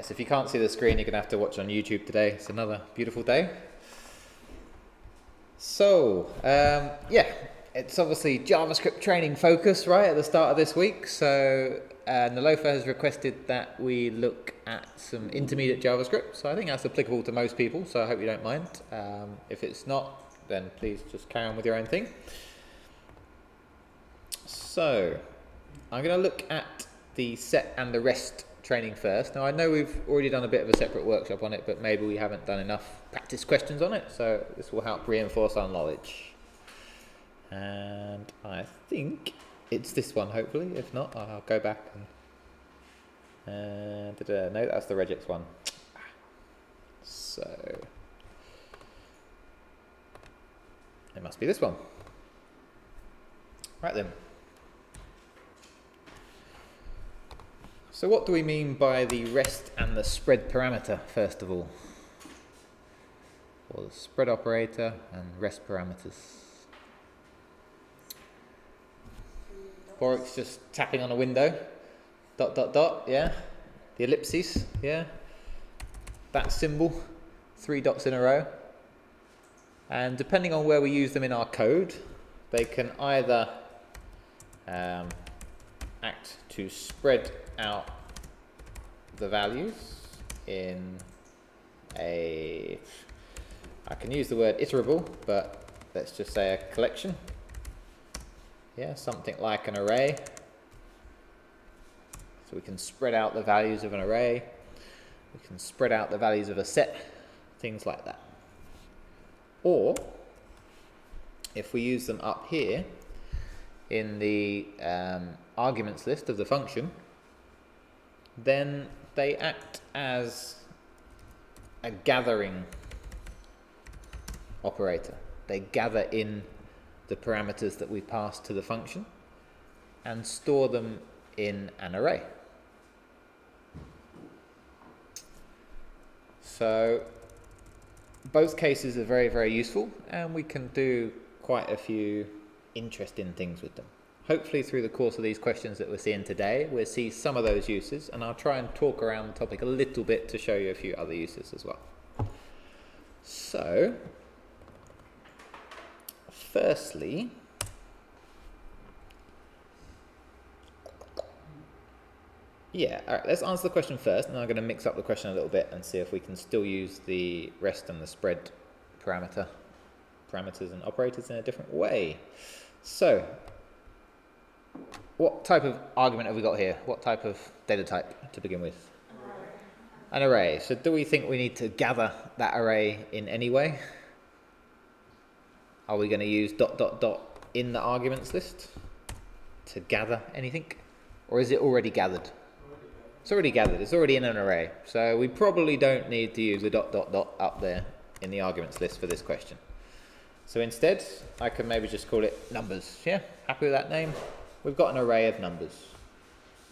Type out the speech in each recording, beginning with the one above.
Yes, if you can't see the screen, you're going to have to watch on YouTube today. It's another beautiful day. So, yeah, it's obviously JavaScript training focus, right, at the start of this week. So, Nilofer has requested that we look at some intermediate JavaScript. So I think that's applicable to most people, so I hope you don't mind. If it's not, then please just carry on with your own thing. So, I'm going to look at the set and the rest training first. Now I know we've already done a bit of a separate workshop on it, but maybe we haven't done enough practice questions on it, so this will help reinforce our knowledge. And I think it's this one, hopefully. If not, I'll go back and no, that's the regex one. So it must be this one. Right then. So what do we mean by the rest and the spread parameter, first of all? Or the spread operator and rest parameters. Borik's just tapping on a window. Dot, dot, dot, yeah. The ellipses, yeah. That symbol, 3 dots in a row. And depending on where we use them in our code, they can either act to spread out the values in a, I can use the word iterable, but let's just say a collection. Yeah, something like an array. So we can spread out the values of an array. We can spread out the values of a set, things like that. Or if we use them up here in the arguments list of the function, then they act as a gathering operator. They gather in the parameters that we pass to the function and store them in an array. So both cases are very, very useful, and we can do quite a few interesting things with them. Hopefully through the course of these questions that we're seeing today, we'll see some of those uses, and I'll try and talk around the topic a little bit to show you a few other uses as well. So, firstly, yeah, all right, let's answer the question first, and I'm going to mix up the question a little bit and see if we can still use the rest and the spread parameters and operators in a different way. So, what type of argument have we got here? What type of data type to begin with? An array. So do we think we need to gather that array in any way? Are we going to use dot dot dot in the arguments list to gather anything? Or is it already gathered? It's already gathered. It's already in an array. So we probably don't need to use the dot dot dot up there in the arguments list for this question. So instead, I can maybe just call it numbers. Yeah? Happy with that name? We've got an array of numbers.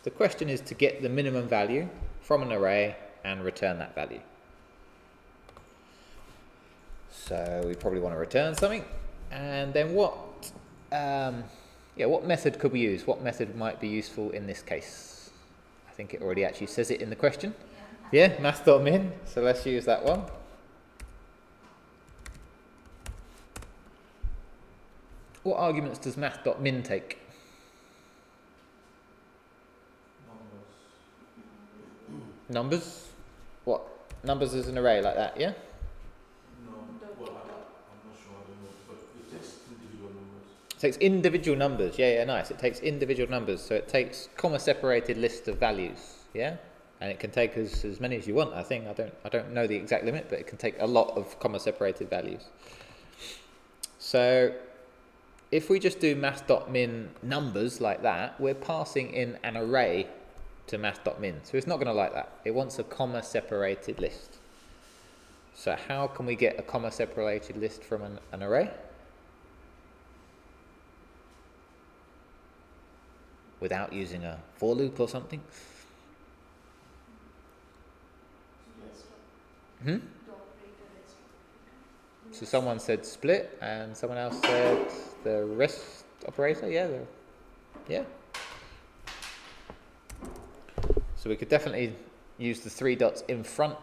The question is to get the minimum value from an array and return that value. So we probably want to return something. And then what method could we use? What method might be useful in this case? I think it already actually says it in the question. Yeah, math.min. So let's use that one. What arguments does math.min take? Numbers? What? Numbers as an array like that, yeah? No, well, I'm not sure, I don't know, but it takes individual numbers. It takes individual numbers, yeah, nice. It takes individual numbers, so it takes comma-separated list of values, yeah? And it can take as many as you want, I think. I don't know the exact limit, but it can take a lot of comma-separated values. So if we just do math.min numbers like that, we're passing in an array to math.min. So it's not going to like that. It wants a comma-separated list. So how can we get a comma-separated list from an array? Without using a for loop or something? So someone said split, and someone else said the rest operator. Yeah. So we could definitely use the 3 dots in front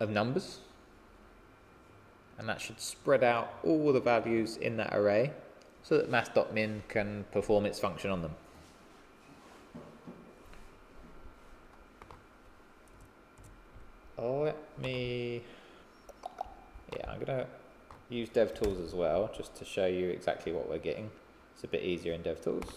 of numbers, and that should spread out all the values in that array so that math.min can perform its function on them. I'm going to use devtools as well, just to show you exactly what we're getting. It's a bit easier in devtools.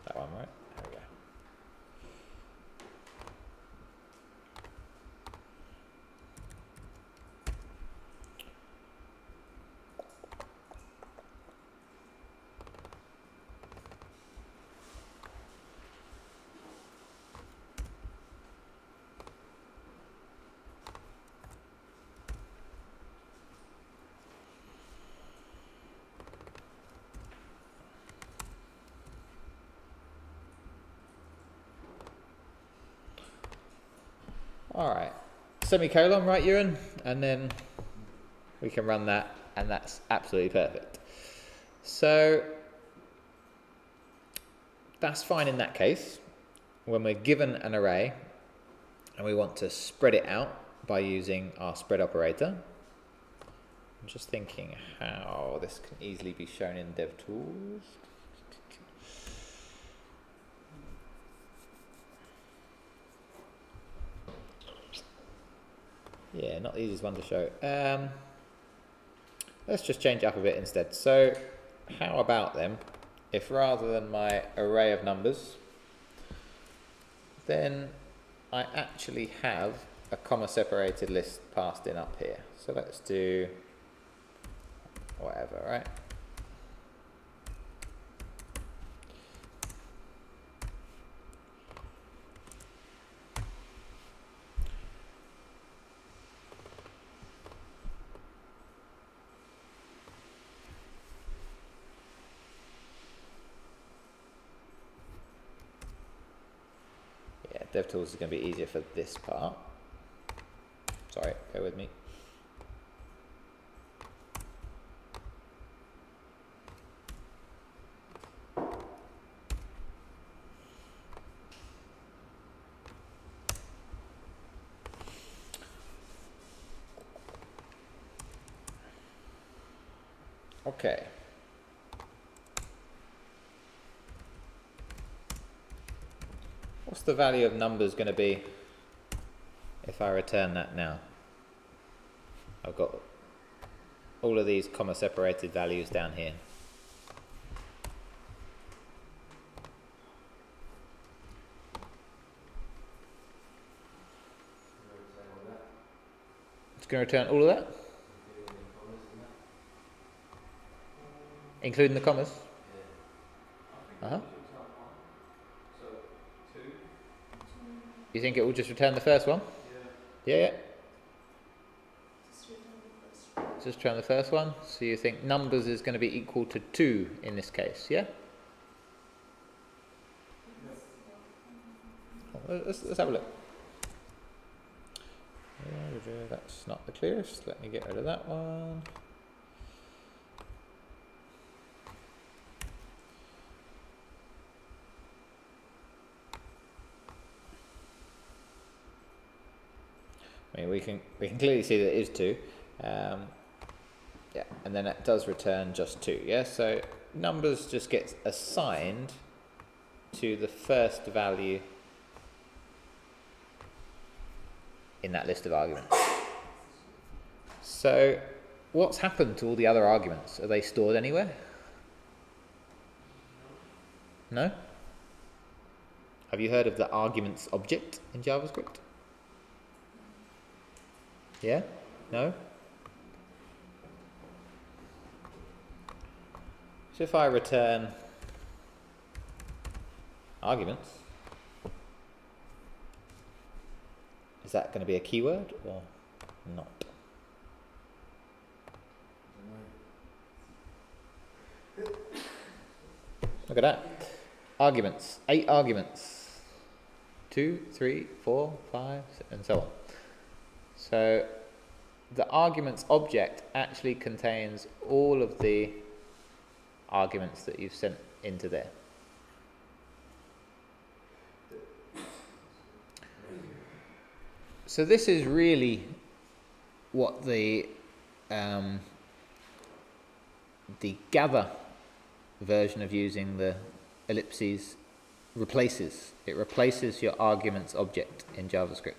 That one, right? There we go. All right, semicolon, right, Ewan? And then we can run that, and that's absolutely perfect. So that's fine in that case. When we're given an array and we want to spread it out by using our spread operator, I'm just thinking how this can easily be shown in devtools. Yeah, not the easiest one to show. Let's just change it up a bit instead. So how about then, if rather than my array of numbers, then I actually have a comma separated list passed in up here. So let's do whatever, right? DevTools is going to be easier for this part. Sorry, bear with me. Okay. What's the value of numbers going to be if I return that now? I've got all of these comma separated values down here. It's going to return all of that? Including the commas? Uh-huh. You think it will just return the first one? Yeah. Just return the first one. So you think numbers is going to be equal to 2 in this case, yeah? Let's have a look. That's not the clearest. Let me get rid of that one. I mean, we can clearly see that it is 2. Yeah, and then it does return just 2. Yeah, so numbers just gets assigned to the first value in that list of arguments. So what's happened to all the other arguments? Are they stored anywhere? No? Have you heard of the arguments object in JavaScript? Yeah? No? So if I return arguments, is that going to be a keyword or not? Look at that. Arguments. 8 arguments. 2, 3, 4, 5, and so on. So the arguments object actually contains all of the arguments that you've sent into there. So this is really what the gather version of using the ellipses replaces. It replaces your arguments object in JavaScript.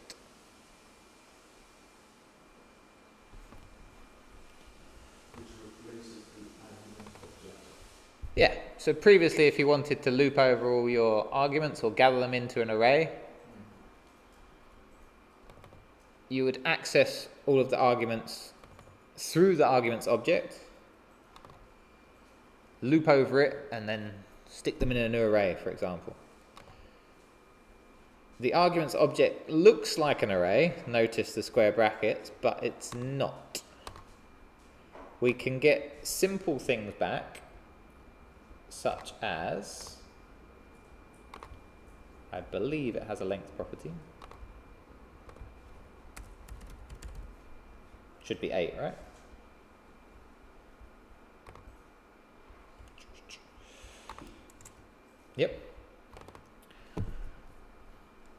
Yeah, so previously if you wanted to loop over all your arguments or gather them into an array, you would access all of the arguments through the arguments object, loop over it, and then stick them in a new array, for example. The arguments object looks like an array, notice the square brackets, but it's not. We can get simple things back, such as, I believe it has a length property. Should be 8, right? Yep.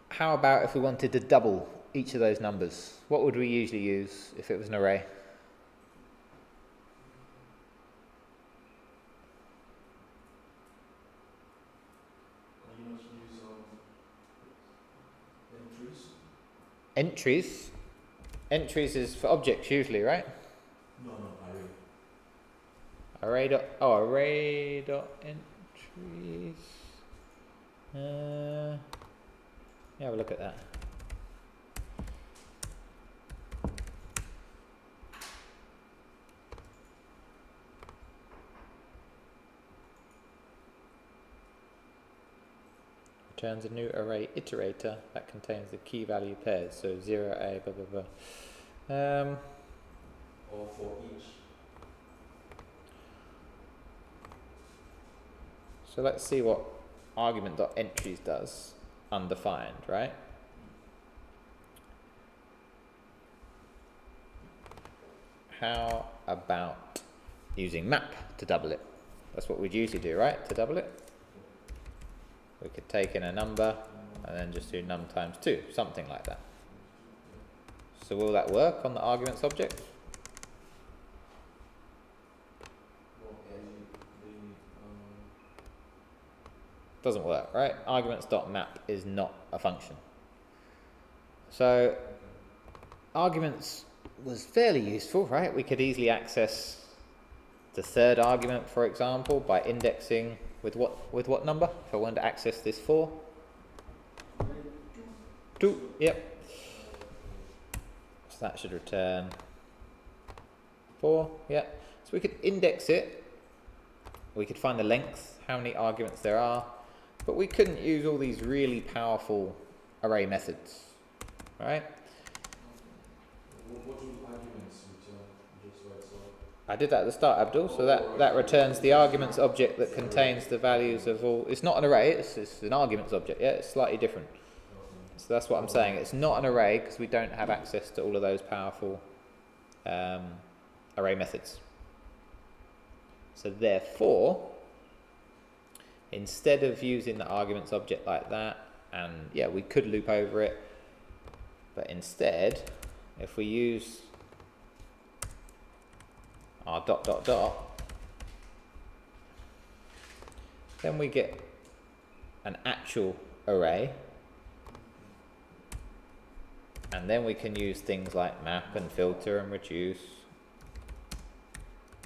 How about if we wanted to double each of those numbers? What would we usually use if it was an array? Entries. Entries is for objects usually, right? No, array. Array dot entries. Yeah, have a look at that. Returns a new array iterator that contains the key value pairs, so 0A, blah, blah, blah. Or for each. So let's see what argument.entries does, undefined, right? How about using map to double it? That's what we'd usually do, right? To double it. We could take in a number and then just do num times 2, something like that. So will that work on the arguments object? Doesn't work, right? Arguments.map is not a function. So arguments was fairly useful, right? We could easily access the third argument, for example, by indexing with what number? If I wanted to access this 4. 2, yep. So that should return 4, yeah. So we could index it. We could find the length, how many arguments there are, but we couldn't use all these really powerful array methods, right? What do arguments return? Just like so. I did that at the start, Abdul, so that returns the arguments object that contains the values of all. It's not an array, it's an arguments object, yeah, it's slightly different. So that's what I'm saying, it's not an array because we don't have access to all of those powerful array methods. So therefore, instead of using the arguments object like that, and yeah, we could loop over it, but instead, if we use our ... then we get an actual array, and then we can use things like map and filter and reduce,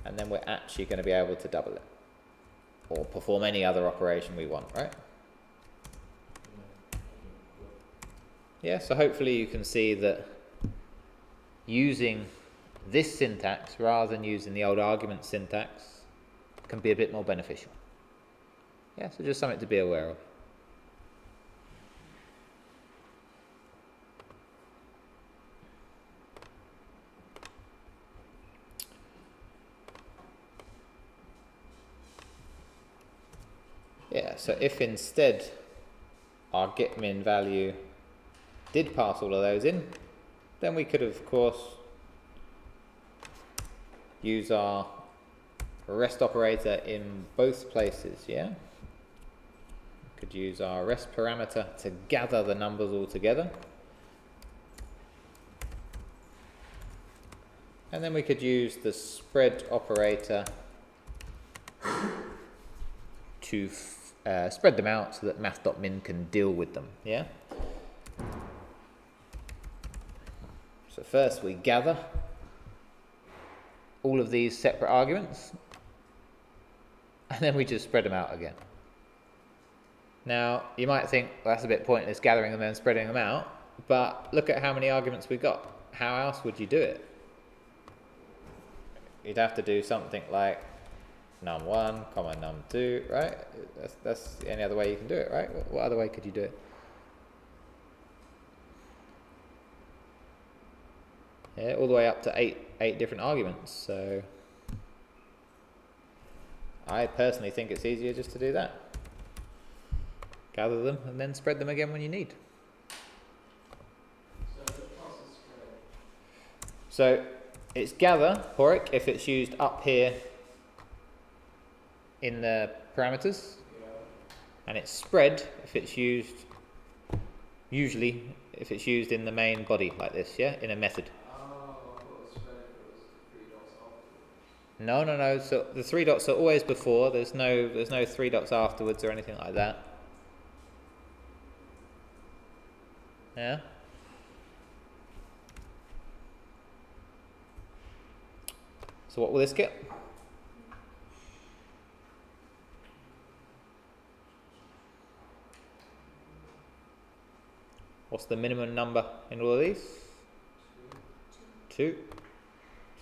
and then we're actually going to be able to double it or perform any other operation we want, right? Yeah, so hopefully you can see that using this syntax rather than using the old argument syntax can be a bit more beneficial. Yeah, so just something to be aware of. Yeah, so if instead our getMin value did pass all of those in, then we could, of course, use our rest operator in both places, yeah? We could use our rest parameter to gather the numbers all together. And then we could use the spread operator to spread them out so that math.min can deal with them, yeah? So first we gather all of these separate arguments, and then we just spread them out again. Now, you might think, well, that's a bit pointless gathering them and spreading them out, but look at how many arguments we got. How else would you do it? You'd have to do something like num1, comma num2, right? That's the only other way you can do it, right? What other way could you do it? Yeah, all the way up to eight different arguments. So I personally think it's easier just to do that. Gather them and then spread them again when you need. So it's gather, Horik, if it's used up here in the parameters, and it's spread if it's used, usually if it's used in the main body like this, yeah, in a method. No. So the 3 dots are always before. There's no 3 dots afterwards or anything like that. Yeah. So what will this get? What's the minimum number in all of these? 2.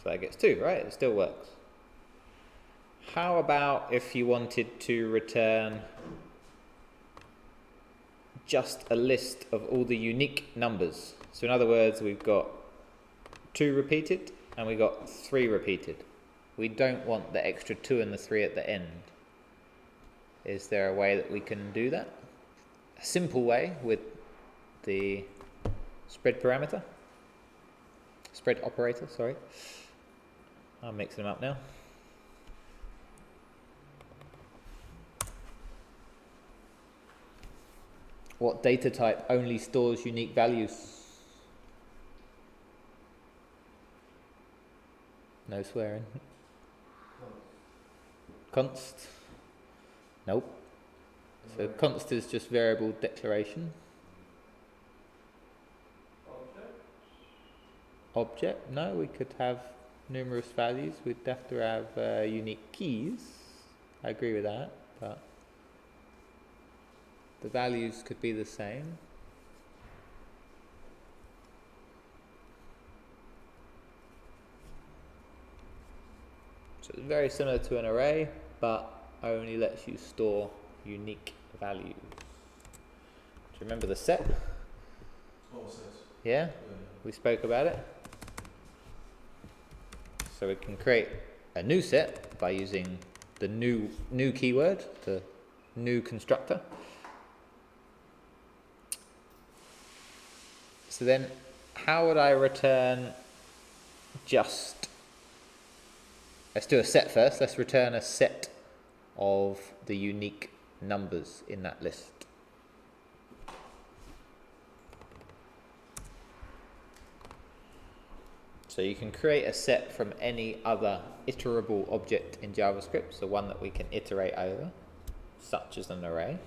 So that gets 2, right? It still works. How about if you wanted to return just a list of all the unique numbers? So in other words, we've got 2 repeated and we got 3 repeated. We don't want the extra 2 and the 3 at the end. Is there a way that we can do that? A simple way with the spread parameter, spread operator, sorry. I'm mixing them up now. What data type only stores unique values? No swearing. Const? Nope. So const is just variable declaration. Object? No, we could have numerous values. We'd have to have unique keys. I agree with that, but the values could be the same. So it's very similar to an array, but only lets you store unique values. Do you remember the set? What set? Yeah? We spoke about it. So we can create a new set by using the new keyword, the new constructor. So then how would I return just, let's do a set first, let's return a set of the unique numbers in that list. So you can create a set from any other iterable object in JavaScript, so one that we can iterate over, such as an array.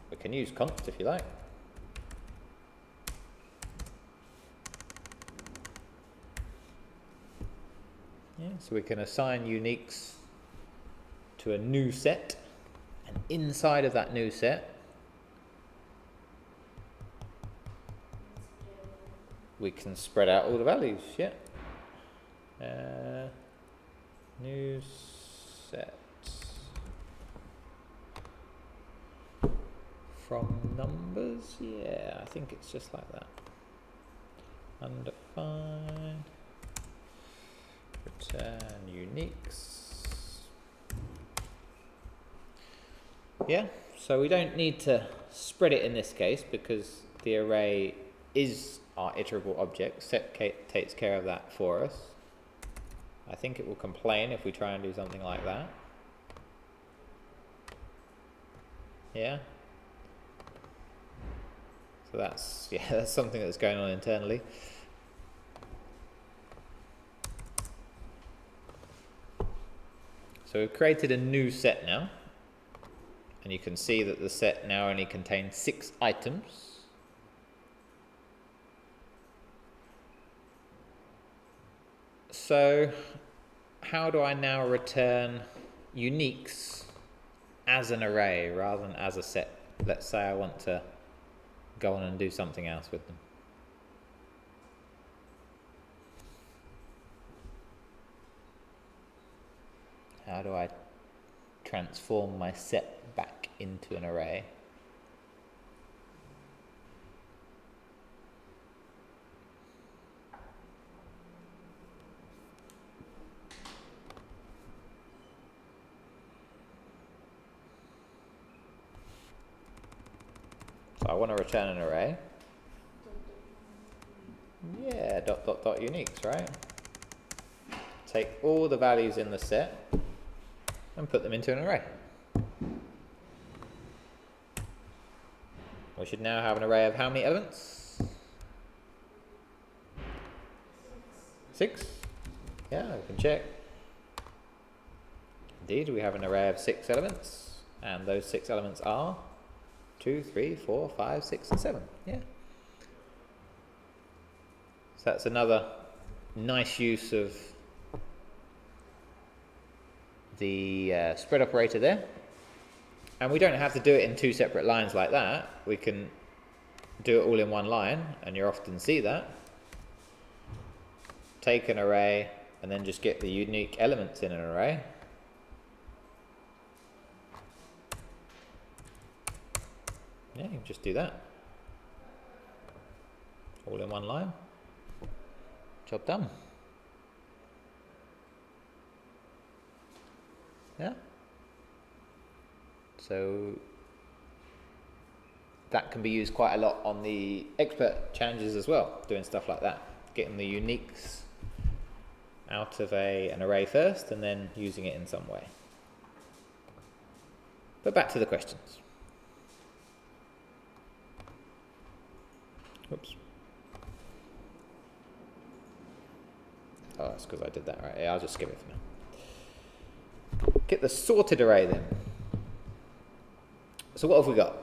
We can use const if you like. Yeah, so we can assign uniques to a new set, and inside of that new set we can spread out all the values, yeah. New set from numbers, yeah, I think it's just like that. Undefined, return uniques. Yeah, so we don't need to spread it in this case because the array is our iterable object. Set takes care of that for us. I think it will complain if we try and do something like that. Yeah. So that's something that's going on internally. So we've created a new set now, and you can see that the set now only contains 6 items. So how do I now return uniques as an array rather than as a set? Let's say I want to go on and do something else with them. How do I transform my set back into an array? So I want to return an array. Yeah, dot dot dot uniques, right? Take all the values in the set and put them into an array. We should now have an array of how many elements? 6? Yeah, we can check. Indeed, we have an array of 6 elements, and those 6 elements are 2, 3, 4, 5, 6, and 7. Yeah. So that's another nice use of the spread operator there. And we don't have to do it in 2 separate lines like that. We can do it all in one line, and you often see that. Take an array and then just get the unique elements in an array. Yeah, you can just do that. All in one line. Job done. Yeah. So that can be used quite a lot on the expert challenges as well, doing stuff like that. Getting the uniques out of an array first and then using it in some way. But back to the questions. Oops. Oh, that's because I did that right. Yeah, I'll just skip it for now. Get the sorted array then. So what have we got?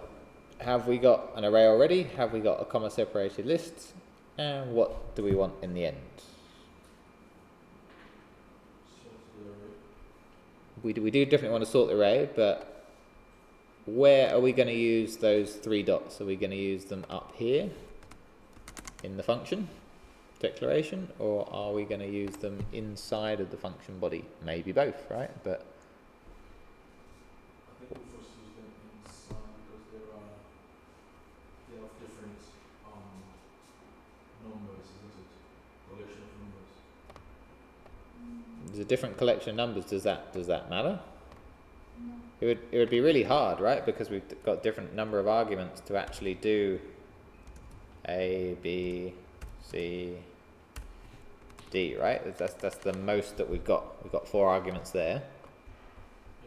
Have we got an array already? Have we got a comma separated list? And what do we want in the end? We do definitely want to sort the array, but where are we going to use those 3 dots? Are we going to use them up here in the function declaration, or are we going to use them inside of the function body? Maybe both, right? But I think we first use them inside because they have different numbers, isn't it? Collection of numbers. there's a different collection of numbers. Does that matter? No. It would be really hard, right? Because we've got different number of arguments to actually do A, B, C, D, right? That's the most that we've got. We've got 4 arguments there.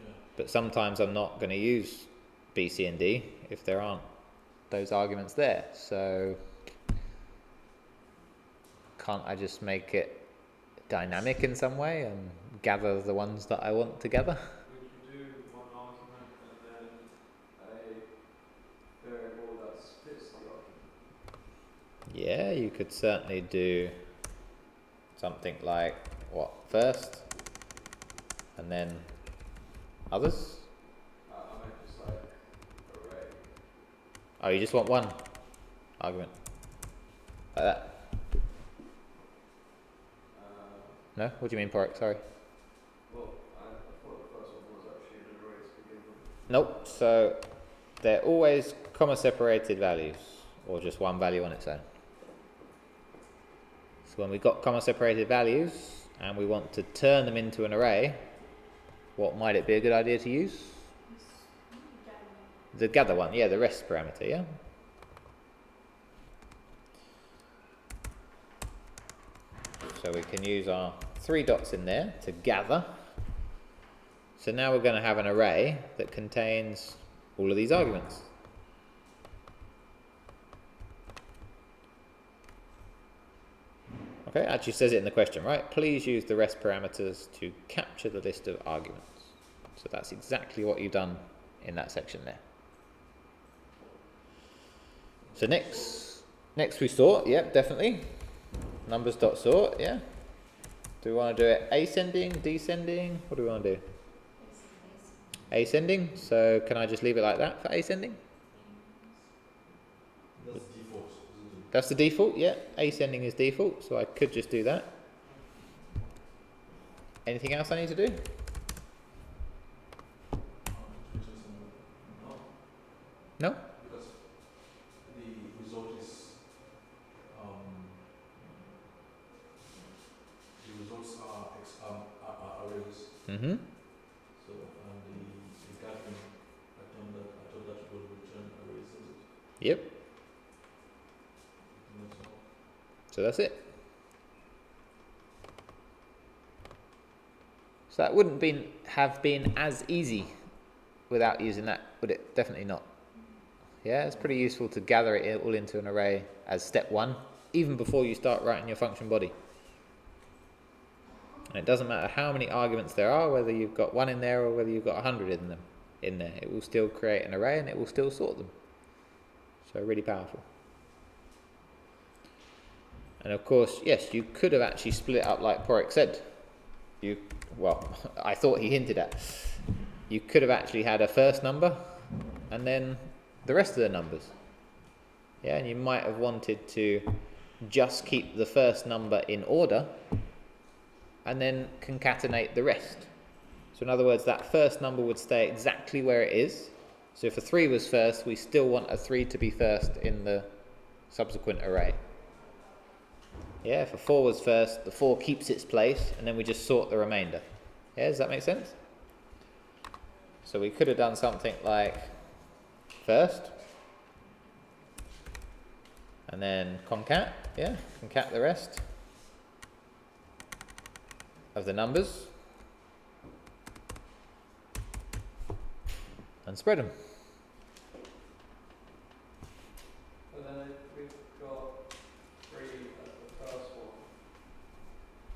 Yeah. But sometimes I'm not going to use B, C, and D if there aren't those arguments there. So can't I just make it dynamic in some way and gather the ones that I want together? Would you do one argument and then a variable that splits the argument? Yeah, you could certainly do something like, what, first, and then others? I meant just like array. Oh, you just want one argument? Like that? No? What do you mean, Porrick? Sorry. Well, I thought the first one was actually an array to begin with. Nope. So they're always comma separated values, or just one value on its own. So when we've got comma separated values and we want to turn them into an array, what might it be a good idea to use? The gather one, yeah, the rest parameter, yeah. So we can use our 3 dots in there to gather. So now we're going to have an array that contains all of these arguments. Okay, actually says it in the question, right? Please use the rest parameters to capture the list of arguments. So that's exactly what you've done in that section there. So next we sort, yep, definitely. Numbers.sort, yeah. Do we want to do it ascending, descending? What do we want to do? Ascending. So can I just leave it like that for ascending? That's default, isn't it? That's the default, yeah. Ascending is default, so I could just do that. Anything else I need to do? No. No? Because the result is the results are arrays. Mm-hmm. So the gathering, I thought that would return arrays, is it? Yep. And that's all. So that's it. So that wouldn't have been as easy without using that, would it? Definitely not. Yeah, it's pretty useful to gather it all into an array as step 1, even before you start writing your function body. And it doesn't matter how many arguments there are, whether you've got 1 in there or whether you've got 100 in there. It will still create an array and it will still sort them. So really powerful. And of course, yes, you could have actually split it up like Porrick said. Well, I thought he hinted at. You could have actually had a first number and then the rest of the numbers. Yeah, and you might have wanted to just keep the first number in order and then concatenate the rest. So in other words, that first number would stay exactly where it is. So if a 3 was first, we still want a 3 to be first in the subsequent array. Yeah, if a 4 was first, the 4 keeps its place, and then we just sort the remainder. Yeah, does that make sense? So we could have done something like first, and then concat, yeah, concat the rest of the numbers, and spread them. But then if we've got 3 as the first one,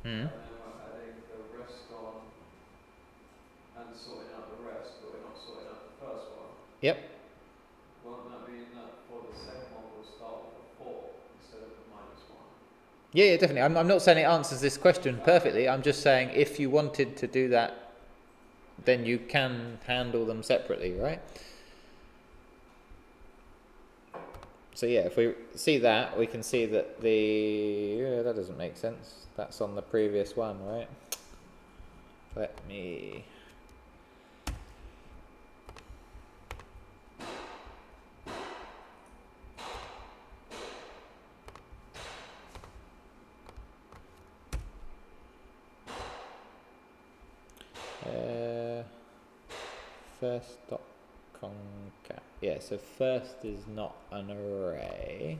Hmm. and then we're adding the rest on and sorting out the rest, but we're not sorting out the first one. Yep. Won't that mean that for the second one we'll start with a 4 instead of a -1? Yeah, definitely. I'm not saying it answers this question perfectly. I'm just saying if you wanted to do that, then you can handle them separately, right? So yeah, if we see that, we can see that that doesn't make sense. That's on the previous one, right? Let me... first dot concat. Yeah, so first is not an array.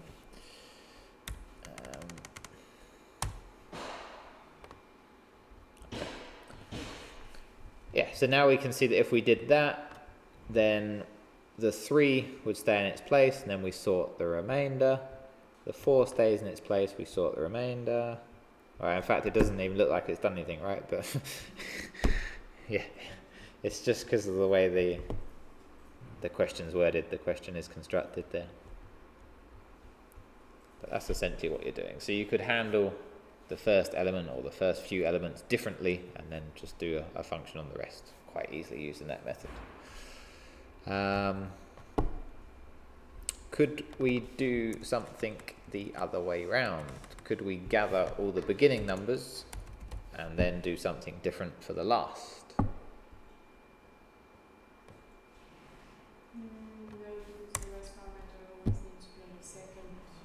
Okay. Yeah, so now we can see that if we did that, then the 3 would stay in its place, and then we sort the remainder. The 4 stays in its place, we sort the remainder. Alright, in fact, it doesn't even look like it's done anything, right? But yeah, it's just because of the way the question's worded, the question is constructed there. But that's essentially what you're doing. So you could handle the first element or the first few elements differently and then just do a function on the rest quite easily using that method. Could we do something the other way round? Could we gather all the beginning numbers and then do something different for the last?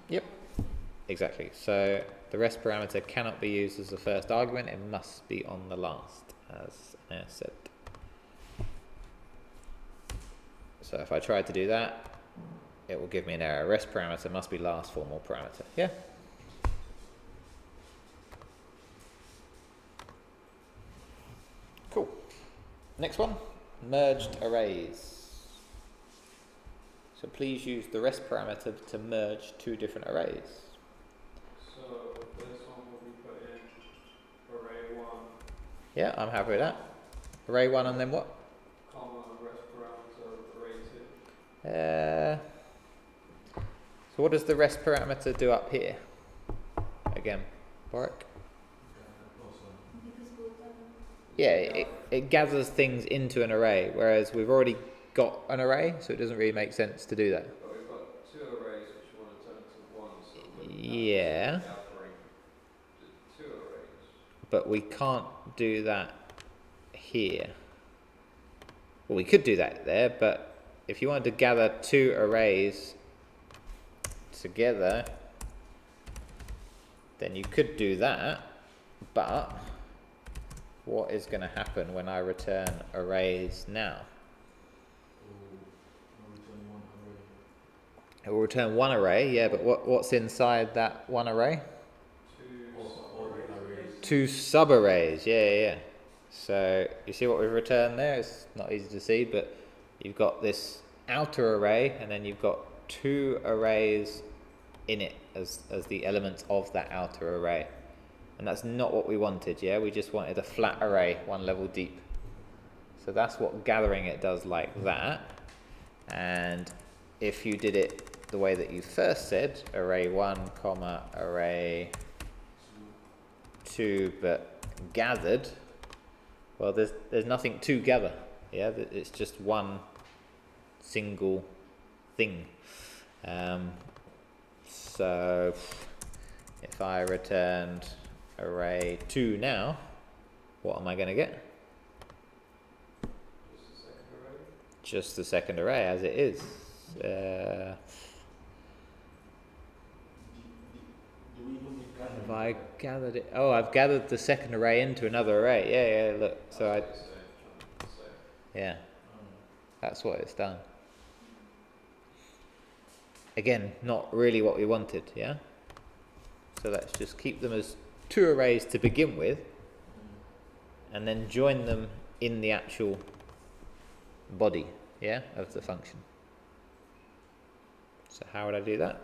Yep, exactly. So the rest parameter cannot be used as the first argument, it must be on the last, as I said. So So if I try to do that, it will give me an error. Rest parameter must be last formal parameter. Yeah? Cool. Next one, merged arrays. So please use the rest parameter to merge two different arrays. So this one will be put in array 1, Yeah, I'm happy with that. Array 1 and then what? comma, rest parameter array 2. So what does the rest parameter do up here? Again, Warwick? Yeah, it gathers things into an array, whereas we've already got an array, so it doesn't really make sense to do that. But we've got 2 arrays which you want to turn into 1, so we're Yeah, gathering the 2 arrays. but we can't do that here. Well, we could do that there, but if you wanted to gather 2 arrays together, then you could do that, but what is going to happen when I return arrays now? It will return one array, yeah, but what's inside that one array? 2 sub-arrays, yeah. So you see what we've returned there? It's not easy to see, but you've got this outer array, and then you've got 2 arrays in it as the elements of that outer array. And that's not what we wanted, yeah? We just wanted a flat array, 1 level deep. So that's what gathering it does like that. And if you did it the way that you first said, array 1, comma, array 2, but gathered, well, there's nothing to gather, yeah? It's just one single thing. So if I returned array 2 now, what am I going to get? Just the second array as it is. Have I gathered it? Oh, I've gathered the second array into another array. Yeah, look. So yeah, that's what it's done. Again, not really what we wanted, yeah? So let's just keep them as 2 arrays to begin with, and then join them in the actual body, yeah, of the function. So how would I do that?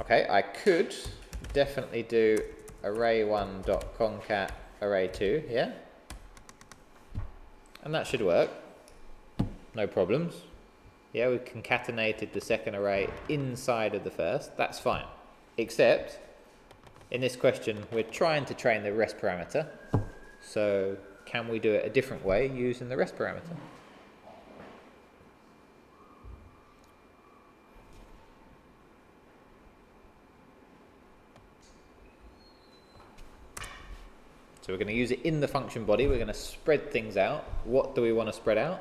Okay, I could definitely do array1.concat array2, yeah? And that should work. No problems. Yeah, we concatenated the second array inside of the first. That's fine. Except, in this question, we're trying to train the rest parameter. So, can we do it a different way using the rest parameter? So we're going to use it in the function body. We're going to spread things out. What do we want to spread out?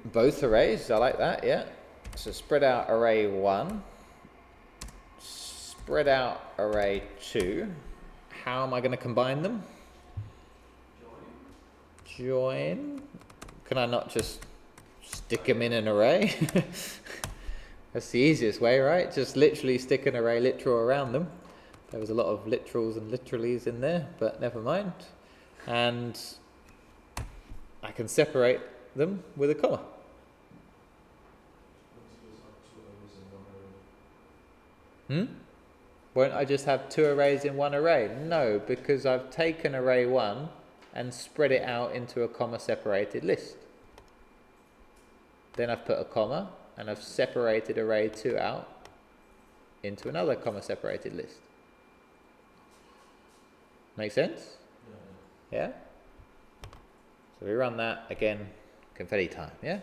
Both arrays. I like that, yeah. So spread out array 1. Spread out array 2. How am I going to combine them? Join. Can I not just stick them in an array? That's the easiest way, right? Just literally stick an array literal around them. There was a lot of literals and literallys in there, but never mind. And I can separate them with a comma. Won't I just have 2 arrays in one array? No, because I've taken array 1 and spread it out into a comma separated list. Then I've put a comma and I've separated array 2 out into another comma separated list. Make sense? Yeah? So we run that again, confetti time, yeah?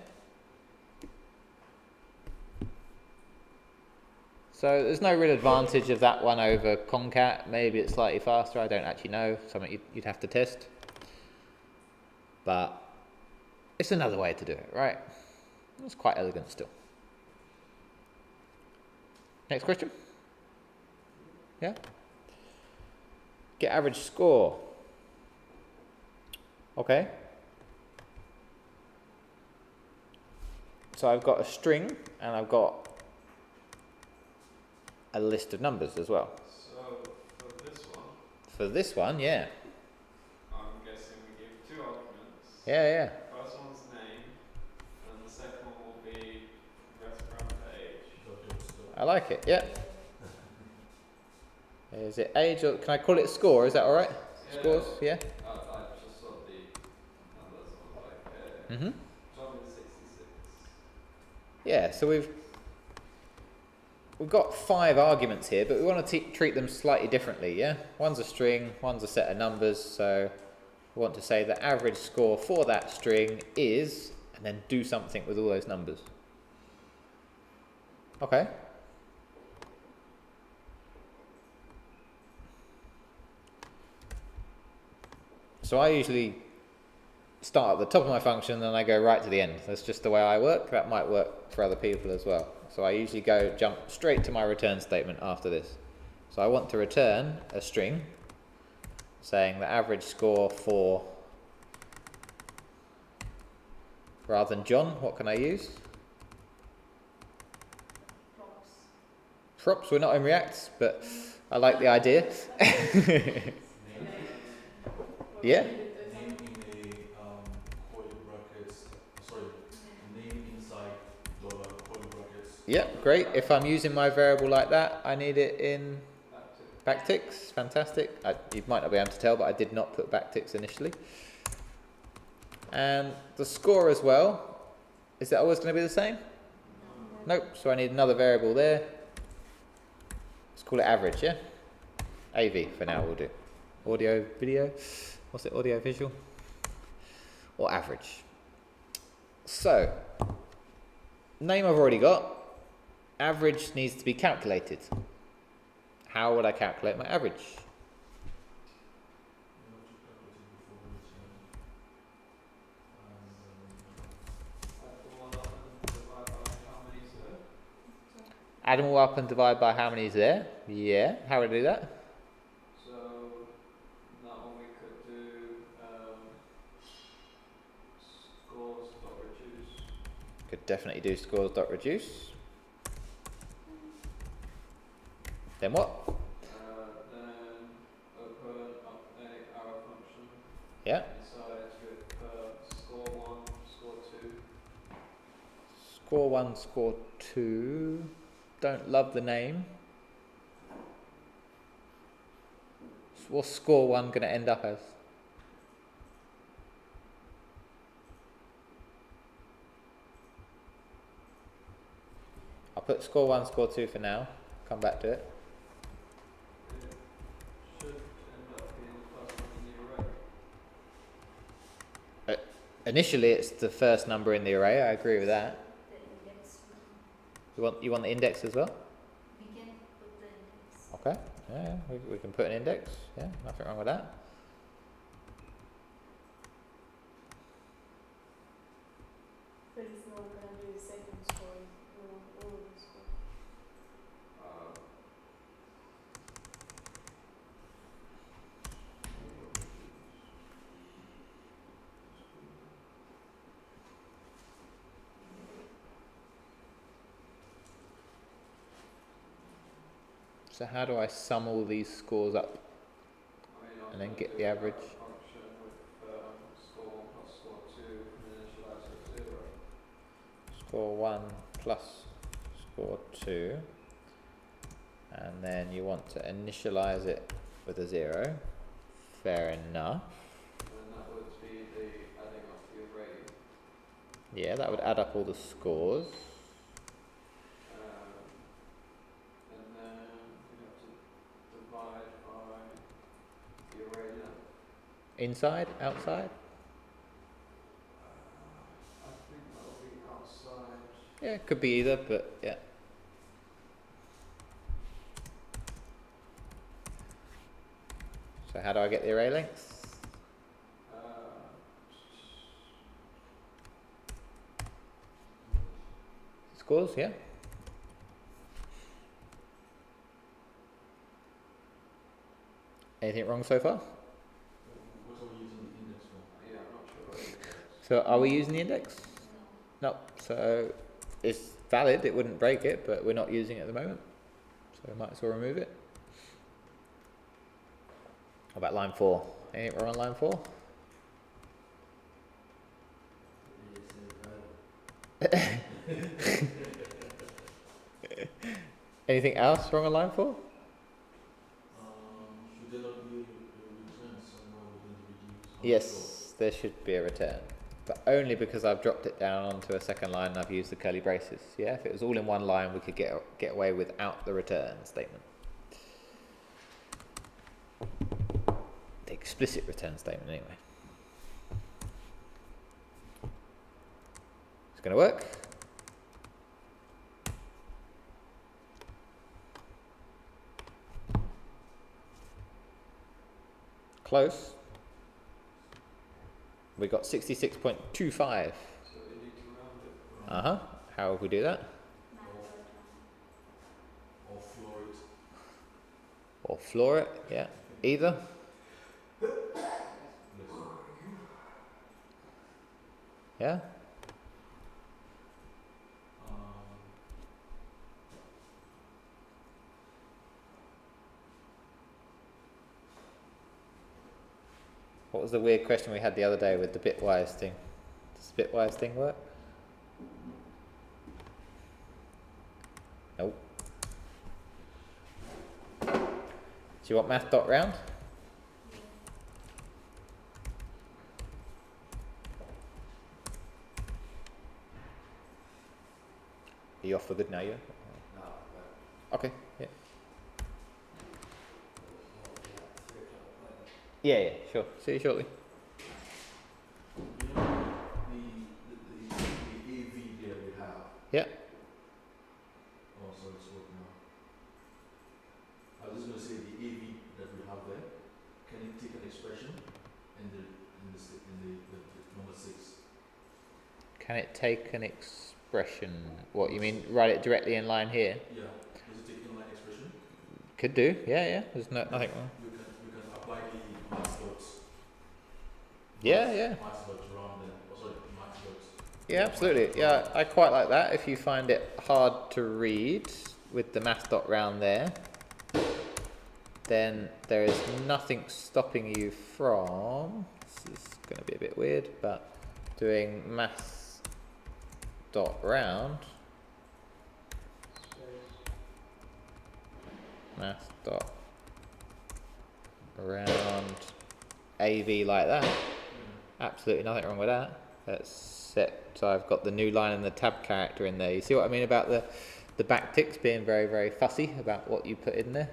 So there's no real advantage of that one over concat. Maybe it's slightly faster, I don't actually know. Something you'd have to test. But it's another way to do it, right? It's quite elegant still. Next question? Yeah? Get average score. Okay. So I've got a string and I've got a list of numbers as well. So for this one, For this one, yeah. I'm guessing we give two arguments. Yeah, yeah. First one's name, and the second one will be rest parameter age. I like it, yeah. Is it age or can I call it score? Is that alright? Yeah. Scores, yeah? I just saw the numbers. I was like, Mm-hmm. 66. Yeah, so we've got 5 arguments here, but we want to treat them slightly differently, yeah? One's a string, one's a set of numbers, so we want to say the average score for that string is, and then do something with all those numbers. Okay. So I usually start at the top of my function and then I go right to the end. That's just the way I work. That might work for other people as well. So I usually jump straight to my return statement after this. So I want to return a string saying the average score for, rather than John, what can I use? Props. We're not in React, but I like the idea. Yeah. Name in a curly brackets. Sorry, name inside dollar curly brackets. Yeah, great. If I'm using my variable like that, I need it in backticks. Fantastic. You might not be able to tell, but I did not put backticks initially. And the score as well. Is that always going to be the same? Nope. So I need another variable there. Let's call it average, yeah? AV for now we'll do. Audio, video. What's it? Audio, visual? Or average. So, name I've already got. Average needs to be calculated. How would I calculate my average? Add them all up and divide by how many is there. Yeah, how would I do that? So that one we could do scores dot reduce. Could definitely do scores dot reduce. Then what? Then open up a arrow function. Yeah. Inside with score 1, score 2. Score 1, score 2. Don't love the name. What's score 1 going to end up as? I'll put score 1, score 2 for now. Come back to it. It should end up being the first one in the array. Initially, it's the first number in the array. I agree with that. You want the index as well? We can put the index. Okay. Yeah, we can put an index. Yeah, nothing wrong with that. But it's not going to be the second score. We want all of the score. So how do I sum all these scores up and then get the average? Function with score 1 plus score 2 and initialize at 0. Score 1 plus score 2, and then you want to initialize it with a 0. Fair enough. And that would be the adding up the array. Yeah, that would add up all the scores. And then we have to divide by the array length. Inside, outside? I think that will be outside. Yeah, it could be either, but yeah. So how do I get the array length? Scores, yeah. Anything wrong so far? What are we using the index for? Yeah, I'm not sure about the index. So are we using the index? No. No. So it's valid, it wouldn't break it, but we're not using it at the moment. So we might as well remove it. How about line 4? Anything wrong on line 4? Anything else wrong on line 4? Should there not be a return somewhere within the reduce? Yes, there should be a return, but only because I've dropped it down onto a second line and I've used the curly braces. Yeah, if it was all in one line, we could get away without the return statement. The explicit return statement, anyway. It's going to work. Close. We got 66.25. So they need to round it. Uh-huh. How would we do that? Or floor it? Or floor it, yeah. Either. Yes. Yeah. What was the weird question we had the other day with the bitwise thing? Does the bitwise thing work? Nope. Do you want math dot round? Are you off for good now, you? Okay, yeah. Yeah, sure. See you shortly. You know, the AV there we have. Yeah. Oh, sorry, it's working now. I was just going to say the AV that we have there, can it take an expression in the number 6? Can it take an expression? What, you mean write it directly in line here? Yeah. Does it take inline expression? Could do, yeah. There's nothing wrong. You can apply the math dots. Yeah. Math dots around there. Oh, sorry, math dots. Yeah, absolutely. Yeah, I quite like that. If you find it hard to read with the math dot round there, then there is nothing stopping you from, this is going to be a bit weird, but doing math dot round, math dot round AV like that. Absolutely nothing wrong with that. That's set. So I've got the new line and the tab character in there. You see what I mean about the backticks being very, very fussy about what you put in there?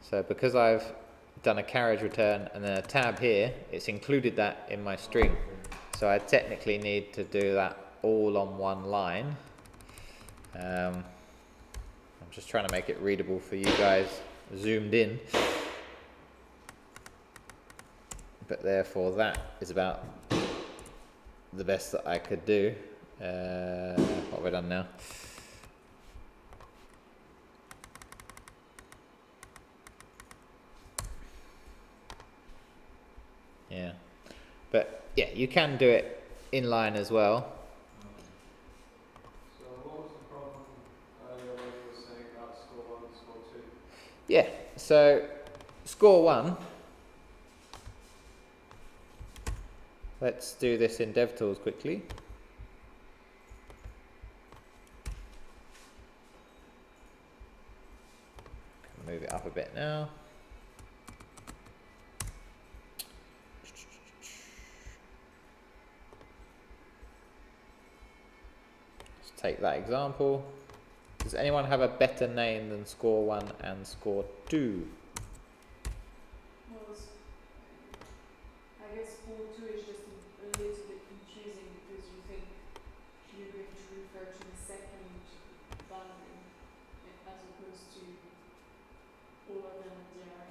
So because I've done a carriage return and then a tab here, it's included that in my string. So I technically need to do that all on one line. I'm just trying to make it readable for you guys zoomed in. But therefore that is about the best that I could do. What have I done now? Yeah, but yeah, you can do it in line as well. So what was the problem earlier when you were saying about score 1 and score 2? Yeah, so score 1. Let's do this in devtools quickly. Move it up a bit now. Let's take that example. Does anyone have a better name than score 1 and score 2? Well, I guess score 2 is just a little bit confusing because you think you're going to refer to the second value as opposed to all of them in the array.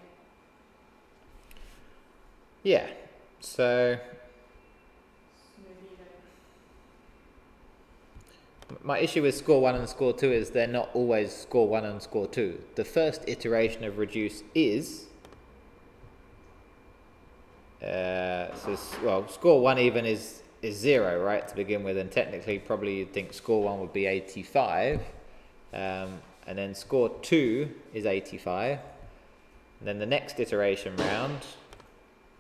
Yeah, so Maybe like my issue with score 1 and score 2 is they're not always score 1 and score 2. The first iteration of reduce is well, score 1 even is 0, right, to begin with, and technically probably you'd think score 1 would be 85, and then score 2 is 85, and then the next iteration round,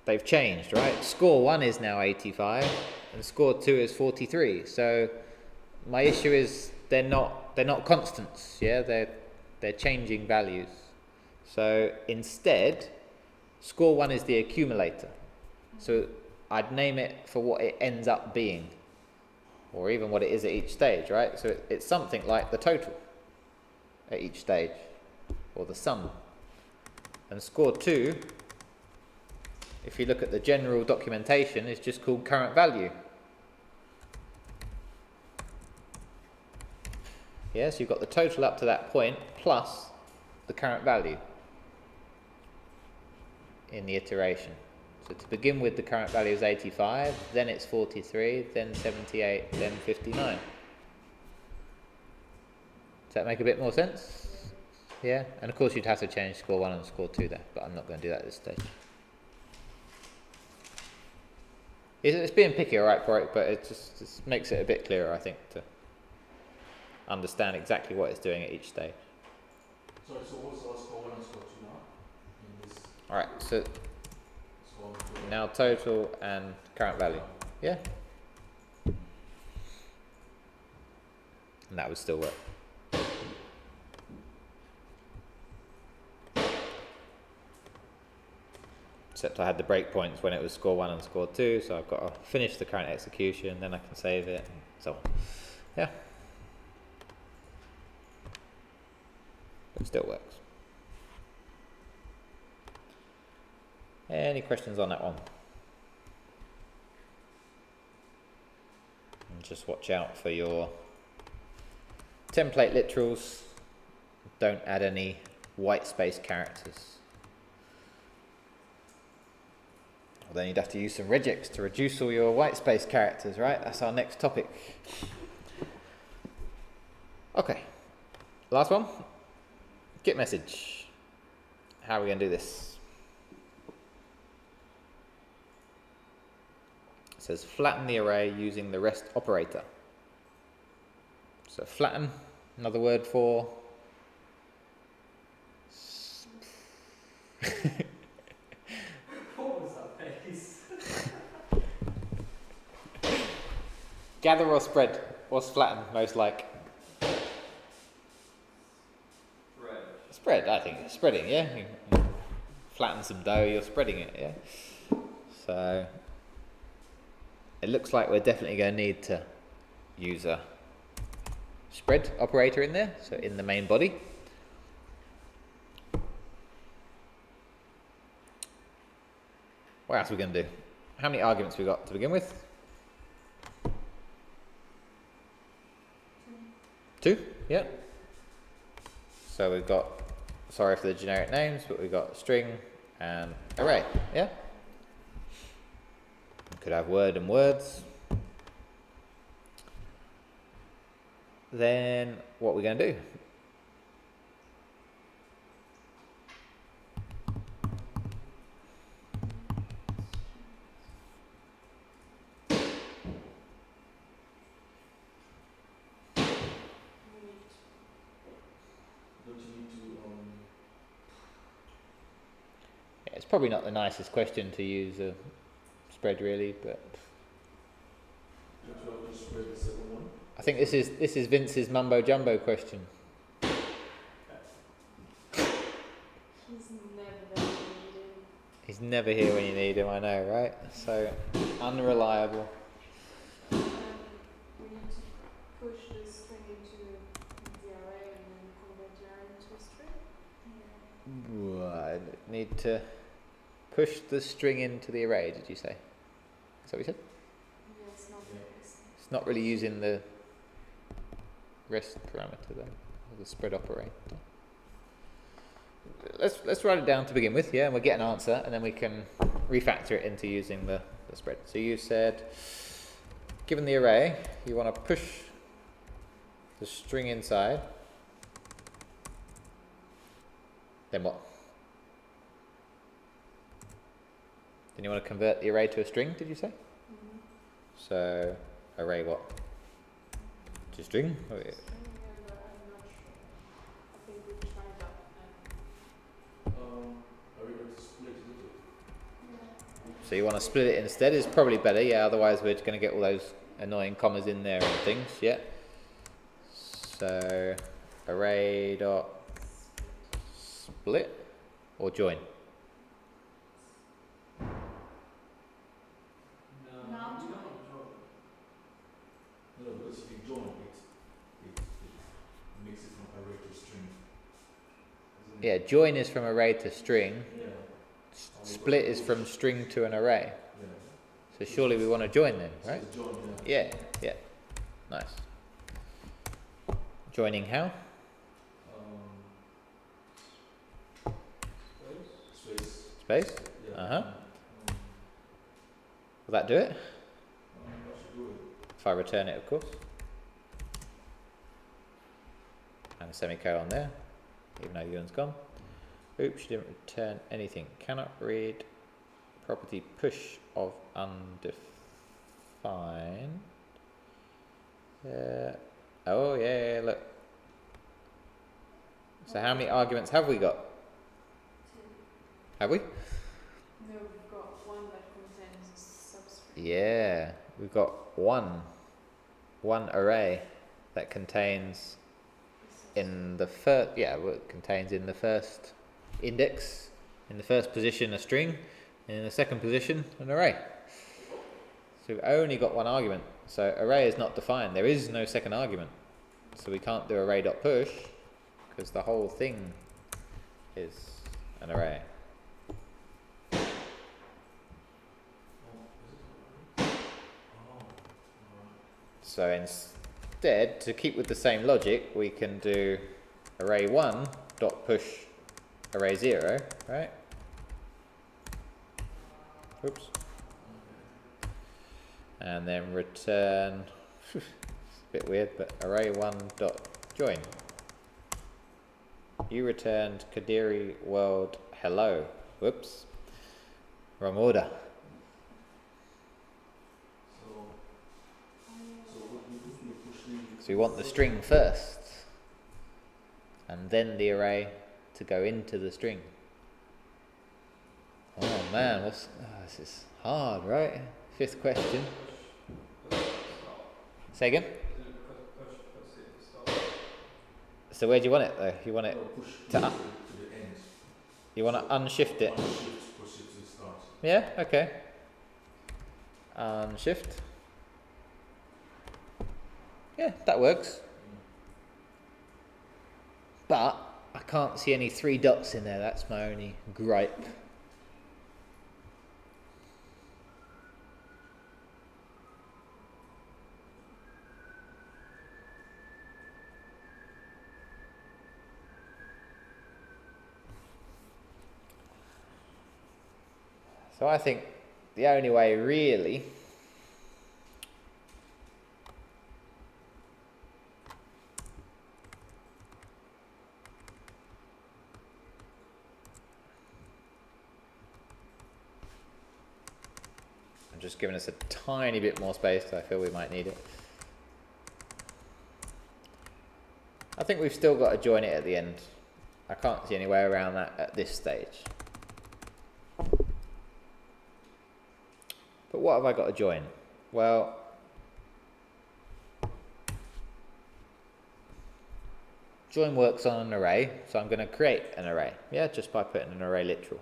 they've changed, right? Score 1 is now 85, and score 2 is 43, so my issue is they're not constants, yeah, they're changing values. So instead, score 1 is the accumulator. So I'd name it for what it ends up being, or even what it is at each stage, right? So it's something like the total at each stage, or the sum. And score 2, if you look at the general documentation, is just called current value. Yeah, so you've got the total up to that point plus the current value in the iteration. So to begin with, the current value is 85, then it's 43, then 78, then 59. Does that make a bit more sense? Yeah? And of course you'd have to change score 1 and score 2 there, but I'm not going to do that at this stage. It's being picky, alright, but it just makes it a bit clearer, I think, to understand exactly what it's doing at each stage. Sorry, so what's our score 1 and score 2 now? In this Alright, so score 1 and score 2? now total and current value. Yeah? And that would still work. Except I had the breakpoints when it was score 1 and score 2, so I've got to finish the current execution, then I can save it, and so on. Yeah. It still works. Any questions on that one? And just watch out for your template literals. Don't add any white space characters. Well, then you'd have to use some regex to reduce all your white space characters, right? That's our next topic. Okay, last one. Get message. How are we going to do this? It says flatten the array using the rest operator. So flatten, another word for What was that face? gather or spread. What's flatten most like? Red. Spread, I think. Spreading, yeah? You flatten some dough, you're spreading it, yeah? So, it looks like we're definitely going to need to use a spread operator in there, so in the main body. What else are we going to do? How many arguments we got to begin with? 2? Yeah. So we've got, sorry for the generic names, but we've got string and array, yeah? We could have word and words. Then what are we going to do? Don't you need to Yeah, it's probably not the nicest question to use a spread really, but don't you have to spread the second one? I think this is Vince's mumbo jumbo question. He's never there when you need him. He's never here when you need him, I know, right? So unreliable. We need to push the string into the array and then convert the array into a string. I need to push the string into the array, did you say? Is that what you said? Yeah, it's not Yeah. It's not really using the rest parameter then, or the spread operator. Let's write it down to begin with, yeah, and we'll get an answer, and then we can refactor it into using the spread. So you said, given the array, you want to push the string inside. Then what? Then you want to convert the array to a string, did you say? Mm-hmm. So, array what? To string? Oh, yeah. String, yeah, but I'm not sure. I think we've tried that and Are we going to split it into? So you want to split it instead is probably better, yeah, otherwise we're just going to get all those annoying commas in there and things, yeah. So, array dot split or join? No, Now you join. don't join. No, because if you join it makes it from array to string. Isn't Yeah, it? join is from array to string, Yeah. split is from string to an array. Yeah. So surely we want to join then, So right? it's join, yeah. Yeah, nice. Joining how? Space. Space. Space? Yeah. Uh-huh. Will that do it? That should do it. If I return it, of course. And a semicolon there, even though Ewan's gone. Oops, she didn't return anything. Cannot read property push of undefined. Oh yeah, look. So how many arguments have we got? 2. Have we? No, we've got one that contains substring. Yeah, we've got one array that contains in the first, well, it contains in the first index, in the first position a string, and in the second position an array. So we've only got one argument. So array is not defined. There is no second argument. So we can't do array.push because the whole thing is an array. Oh, is it alright? Oh, alright. So instead, to keep with the same logic, we can do array1 dot push array0, right? Oops. And then return, it's a bit weird, but array1 dot join. You returned Kadiri world hello. Whoops. Wrong order. So what you do, you push the. So we want the string first, and then the array to go into the string. Oh man, this is hard, right? 5th question. Say again? So where do you want it though? You want it Push to to the end. you want to unshift it? One shift push it to start. Yeah, okay. Unshift. Yeah, that works. But I can't see any 3 dots in there. That's my only gripe. So I think the only way really I'm just giving us a tiny bit more space, I feel we might need it. I think we've still got to join it at the end. I can't see any way around that at this stage. But what have I got to join? Well, join works on an array, so I'm going to create an array, yeah, just by putting an array literal.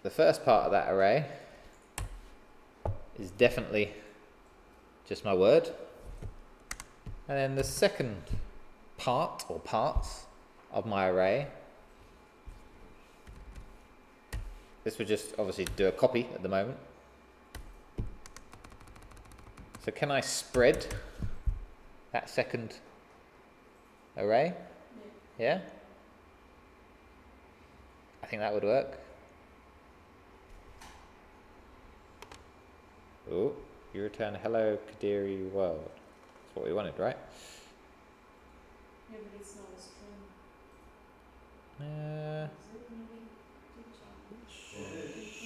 The first part of that array is definitely just my word. And then the second part, or parts, of my array, this would just obviously do a copy at the moment. So can I spread that second array? Yeah? I think that would work. Oh, you return hello Kadiri world. That's what we wanted, right? Yeah, but it's not a string.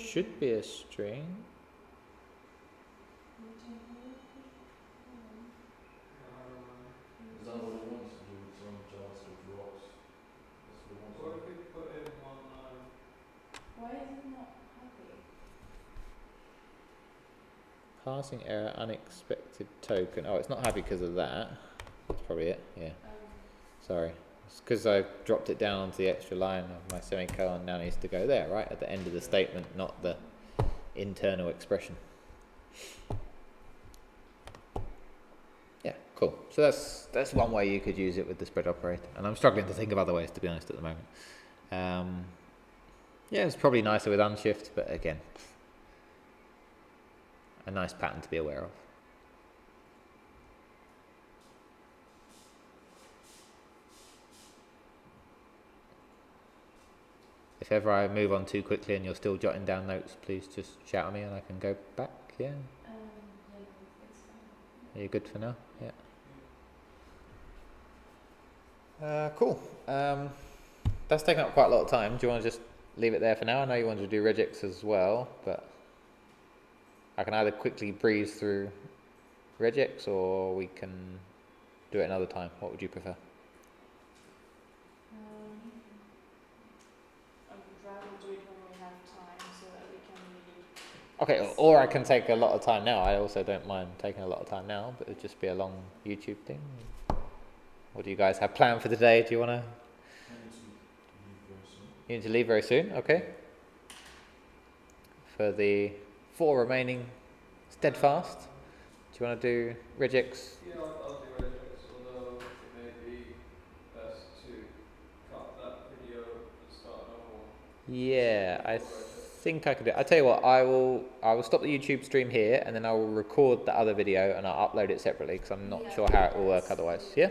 Should be a string. Is that what it wants to do with some JavaScript rocks? That's what it wants. What if we put in one, Why is it not happy? Passing error, unexpected token. Oh, it's not happy because of that. That's probably it. Yeah. Sorry. It's because I dropped it down onto the extra line of my semicolon. Now needs to go there, right at the end of the statement, not the internal expression. Yeah, cool. So that's one way you could use it with the spread operator, and I'm struggling to think of other ways, to be honest, at the moment. Yeah, it's probably nicer with unshift, but again, a nice pattern to be aware of. If ever I move on too quickly and you're still jotting down notes, please just shout at me and I can go back. Yeah. Are you good for now? Yeah. Cool. That's taken up quite a lot of time. Do you want to just leave it there for now? I know you wanted to do regex as well, but I can either quickly breeze through regex or we can do it another time. What would you prefer? I would rather do it when we have time so that we can really. Okay, or I can take a lot of time now. I also don't mind taking a lot of time now, but it'd just be a long YouTube thing. What do you guys have planned for today? Do you want to? You need to leave very soon, okay. For the 4 remaining steadfast, do you want to do regex? yeah, I'll do regex, although it may be best to cut that video and start another one. Yeah, I think I can do it. I tell you what, I will stop the YouTube stream here and then I will record the other video and I'll upload it separately because I'm not sure how it will work otherwise. Yeah?